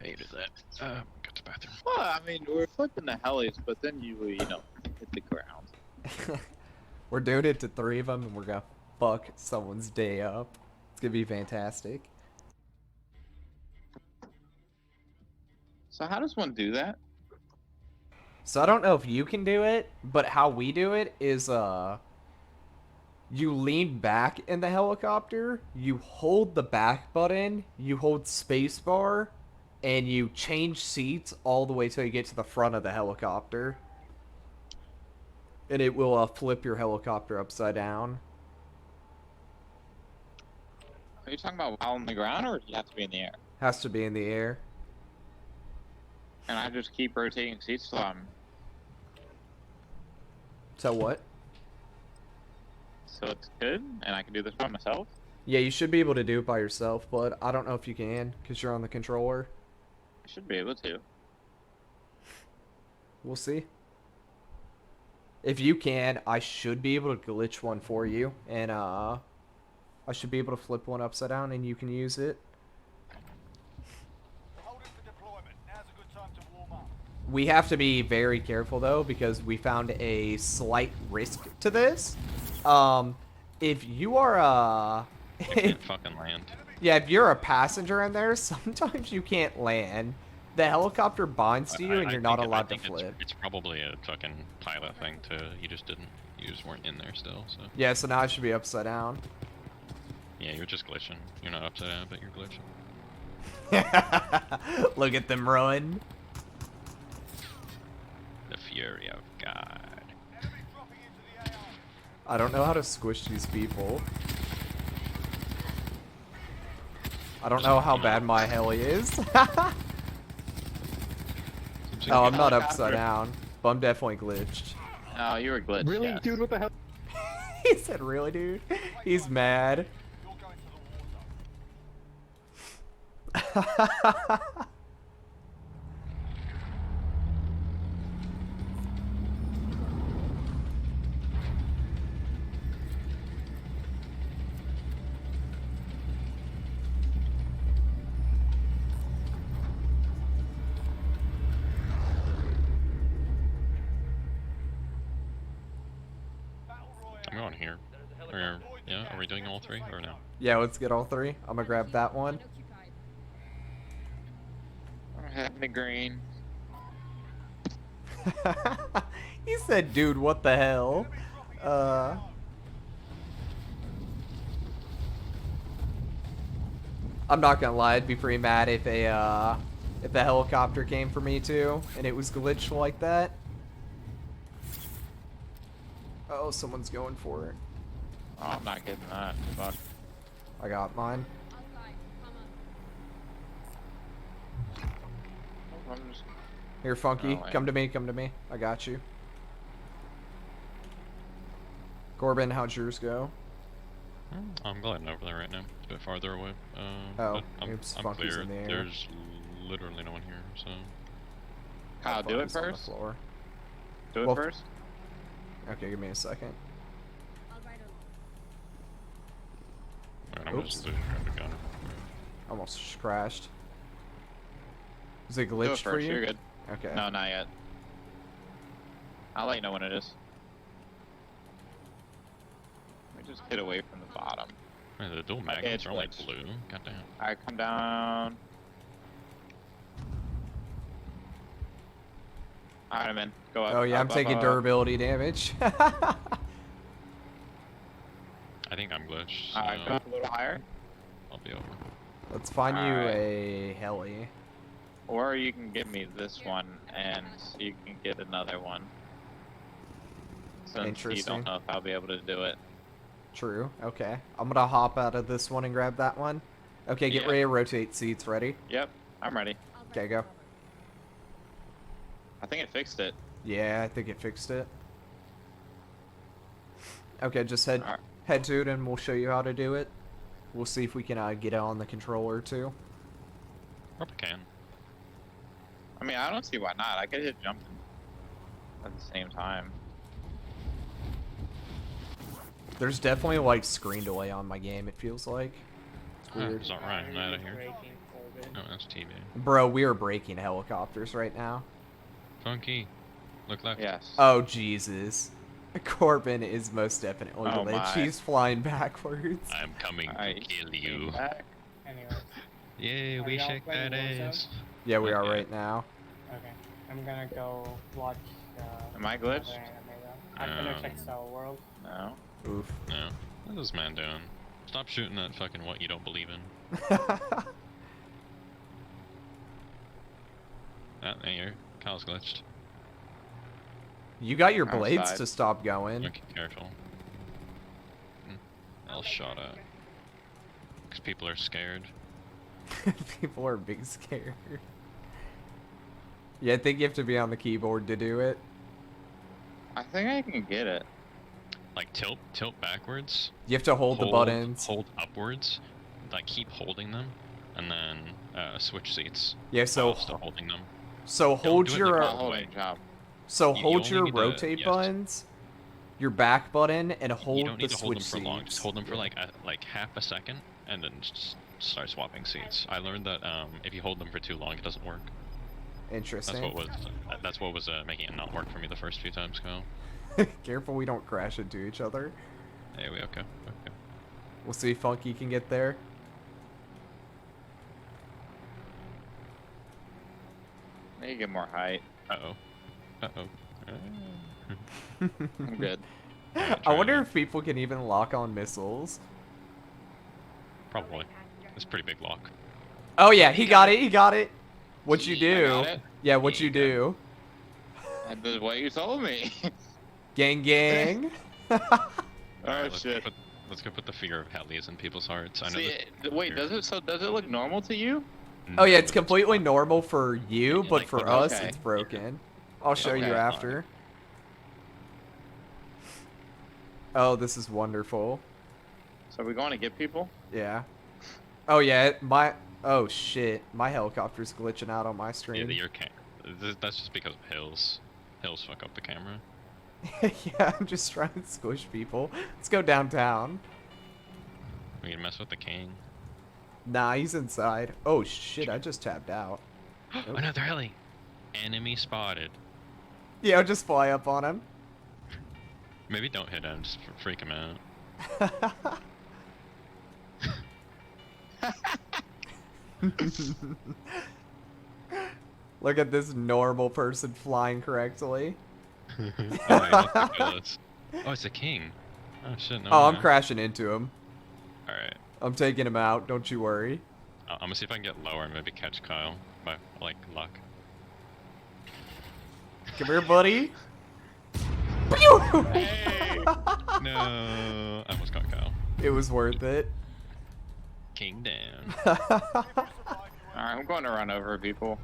hated that. Got the bathroom. Well, I mean, we're flipping the helis, but then you know, hit the ground. We're doing it to 3 of them, and we're gonna fuck someone's day up. It's gonna be fantastic. So how does one do that? So I don't know if you can do it, but how we do it is you lean back in the helicopter, you hold the back button, you hold SpaceBar, and you change seats all the way till you get to the front of the helicopter. And it will flip your helicopter upside down. Are you talking about while on the ground, or do you have to be in the air? Has to be in the air. And I just keep rotating seats till I'm... So what? So it's good, and I can do this by myself? Yeah, you should be able to do it by yourself, but I don't know if you can, because you're on the controller. I should be able to. We'll see. If you can, I should be able to glitch one for you, and I should be able to flip one upside down, and you can use it. We have to be very careful, though, because we found a slight risk to this. If you are, You can't fucking land. yeah, if you're a passenger in there, sometimes you can't land. The helicopter binds to you, and you're not allowed to flip. It's probably a fucking pilot thing too. You just didn't. You just weren't in there still. So. Yeah, so now I should be upside down. Yeah, you're just glitching. You're not upside down, but you're glitching. Look at them run. The fury of God. I don't know how to squish these people. I don't know how bad my heli is. Oh, I'm not upside down, but I'm definitely glitched. Oh, you were glitched. Really, yes. dude? What the hell? He said, really, dude? He's mad. I'm going here. Or, yeah, are we doing all 3 or no? Yeah, let's get all 3. I'm gonna grab that one. I'm heading to green. He said, dude, what the hell? I'm not gonna lie, I'd be pretty mad if the helicopter came for me too, and it was glitched like that. Oh, someone's going for it. Oh, I'm not getting that. Fuck. I got mine. I'm just... Here, Funky, Oh, come to me, come to me. I got you. Corbin, how'd yours go? I'm gliding over there right now. It's a bit farther away. Oh, but oops, I'm Funky's clear. in the air. There's literally no one here, so... Kyle, do it Funky's on the first. floor. Do it Well, first. Okay, give me a second. Alright, I'm Oops. just grab the gun. Almost crashed. Is it Do glitched it for first. you? You're good. Okay. No, not yet. I'll let you know when it is. Let me just get away from the bottom. Man, the dual it's magnets are like glitched. blue. Goddamn. Alright, come down. Alright, I'm in. Go up. Oh yeah, I'm up, taking up. durability damage. I think I'm glitched, so Alright, go up a little higher. I'll be over. Let's find you Alright. a heli. Or you can give me this one, and you can get another one. Since you Interesting. don't know if I'll be able to do it. True. Okay. I'm gonna hop out of this one and grab that one. Okay, get Yeah. ready to rotate seats. Ready? Yep, I'm ready. Okay, go. I think it fixed it. Yeah, I think it fixed it. Okay, just head Alright. head to it and we'll show you how to do it. We'll see if we can get it on the controller too. Probably can. I mean, I don't see why not. I could hit jumping at the same time. There's definitely like screen delay on my game, it feels like. It's Huh, weird. it's not right. I'm out of here. Oh, that's TV. Bro, we are breaking helicopters right now. Funky. Look left. Yes. Oh, Jesus. Corbin is most definitely Oh, glitched. my. He's flying backwards. I'm coming to Alright, kill he's you. back. Anyways. Yeah, Are we y'all shake playing that Warzone? ass. Yeah, we are Okay. right now. Okay. I'm gonna go watch. Am I another glitched? anime though. I'm gonna check Star World. No. Oof. No. What is this man doing? Stop shooting at fucking what you don't believe in. Ah, there you Kyle's glitched. You got your I'm blades side. to stop going. Okay, careful. I'll shot at. Because people are scared. People are big scared. Yeah, I think you have to be on the keyboard to do it. I think I can get it. Like tilt backwards. You have to hold the buttons. Hold upwards. Like keep holding them, and then switch seats. Yeah, so while still holding them. so hold do it your the Not wrong holding way. job. so you hold only your need to- rotate yes. buttons, your back button, and You hold don't the need to hold them switch for long. Just seats. hold them for like half a second, and then just start swapping seats. I learned that if you hold them for too long, it doesn't work. Interesting. That's what was making it not work for me the first few times, Kyle. Careful we don't crash into each other. Hey, we okay. We'll see if Funky can get there. I need to get more height. Uh-oh. I'm good. I wonder if people can even lock on missiles. Probably. It's a pretty big lock. Oh yeah, he got it. He got it. What'd you I do? got it. Yeah, what'd you do? This is what you told me. Gang, gang. Oh Let's shit. Let's go put the fear of helis in people's hearts. I know See, that- wait, does it look normal to you? Oh yeah, No, it's completely normal for you, Yeah, but like, for but- us, okay. it's broken. I'll show you Okay. after. Oh, this is wonderful. So are we going to get people? Yeah. Oh yeah, oh shit, my helicopter's glitching out on my Yeah, screen. that's just because of hills. Hills fuck up the camera. Yeah, I'm just trying to squish people. Let's go downtown. We can mess with the king. Nah, he's inside. Oh shit, I just tapped out. Nope. Another heli. Enemy spotted. Yeah, I'll just fly up on him. Maybe don't hit him, just freak him out. Look at this normal person flying correctly. Oh, yeah, let's go this. Oh, it's a king. Oh shit, no. Oh, I'm crashing into him. Alright. I'm taking him out, don't you worry. I'm gonna see if I can get lower and maybe catch Kyle by, like, luck. Come here, buddy. Pew! Hey! No, I almost got Kyle. It was worth it. King down. Alright, I'm going to run over people.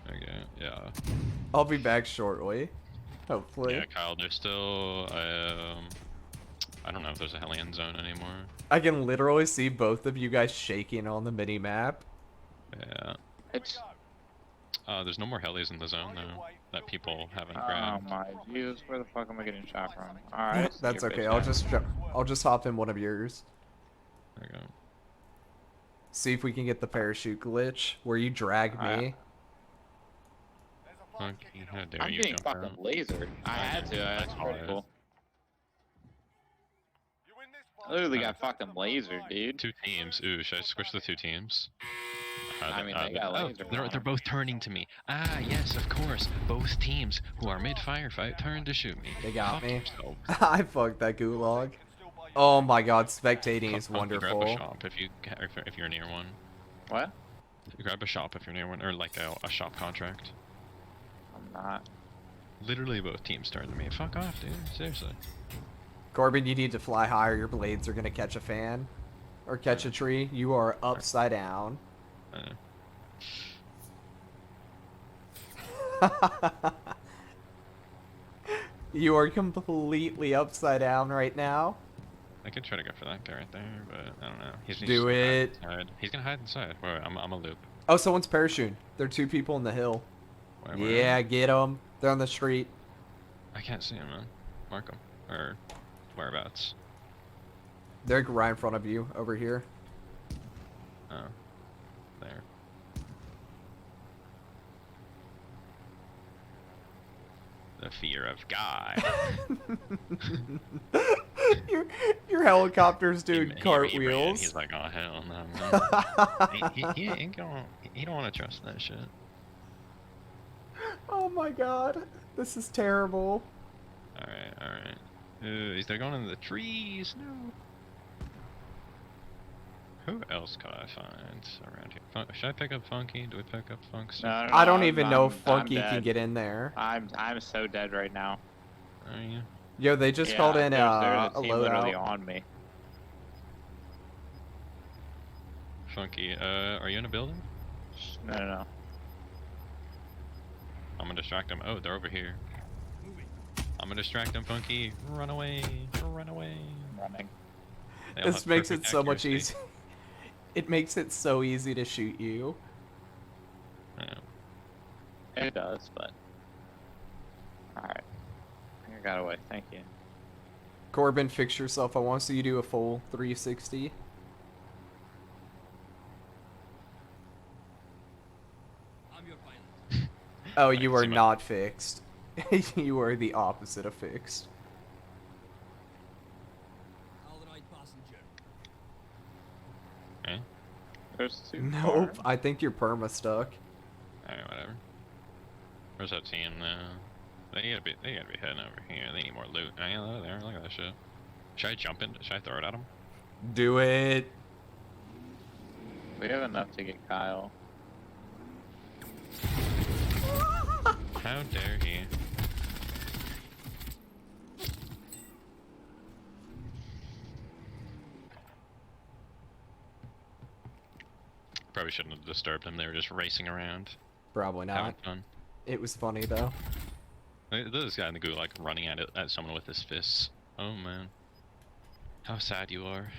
Okay, yeah. I'll be back shortly. Hopefully. Yeah, Kyle, there's still, I don't know if there's a heli end zone anymore. I can literally see both of you guys shaking on the mini map. Yeah. It's There's no more helis in the zone, though, that people haven't oh grabbed. my Jesus, where the fuck am I getting shot from? Alright. That's okay. I'll just hop in one of yours. There we go. See if we can get the parachute glitch where you drag me. Alright. Funky, how dare I'm you getting jump fucking out. lasered. I had to. That's Oh, pretty yeah. cool. I literally got fucking lasered, dude. Two teams. Ooh, should I squish the two teams? I mean, they got laser on they're 'em. both turning to me. Ah, yes, of course. Both teams who are mid-firefight turn to shoot me. They got Fuck me. yourself. I fucked that gulag. Oh my god, spectating is Funky, Grab a wonderful. shop if you're near one. What? Grab a shop if you're near one, or like a shop contract. I'm not. Literally both teams turn to me. Fuck off, dude. Seriously. Corbin, you need to fly higher. Your blades are gonna catch a fan. Or catch a tree. You are upside down. You are completely upside down right now. I could try to go for that guy right there, but I don't know. He's Do just gonna hide it. inside. He's gonna hide inside. Wait, I'm a loop. Oh, someone's parachuting. There are two people in the hill. Where? Yeah, get them. They're on the street. I can't see him, man. Mark him. Or whereabouts. They're right in front of you, over here. Oh. There. The fear of God. your your helicopter's doing He ran, cartwheels. He's like, oh hell no, man. he ain't gonna. He don't want to trust that shit. Oh my god, this is terrible. All right. They're going into the trees. No. Who else could I find around here? Should I pick up Funky? Do we pick up Funk? No, no, I don't I'm- even know I'm- if Funky I'm can dead. get in there. I'm so dead right now. Are you? Yo, they just Yeah, called in there's a a team literally loadout. on me. Funky, are you in a building? No. I'm gonna distract them. Oh, they're over here. I'm gonna distract them, Funky. Run away. Run away. I'm running. They all This have makes it perfect so much accuracy. easier. It makes it so easy to shoot you. Yeah. It does, but alright. I got away. Thank you. Corbin, fix yourself. I want to see you do a full 360. Oh, you are see my- not fixed. You are the opposite of fixed. Okay. There's two Nope, cars. I think you're perma stuck. Alright, whatever. Where's that team now? They gotta be heading over here. They need more loot. Oh, yeah, they're there. Look at that shit. Should I jump in? Should I throw it at them? Do it. We have enough to get Kyle. How dare he? Probably shouldn't have disturbed them. They were just racing around, Probably having not. fun. It was funny though. This guy in the goo like running at someone with his fists. Oh man, how sad you are.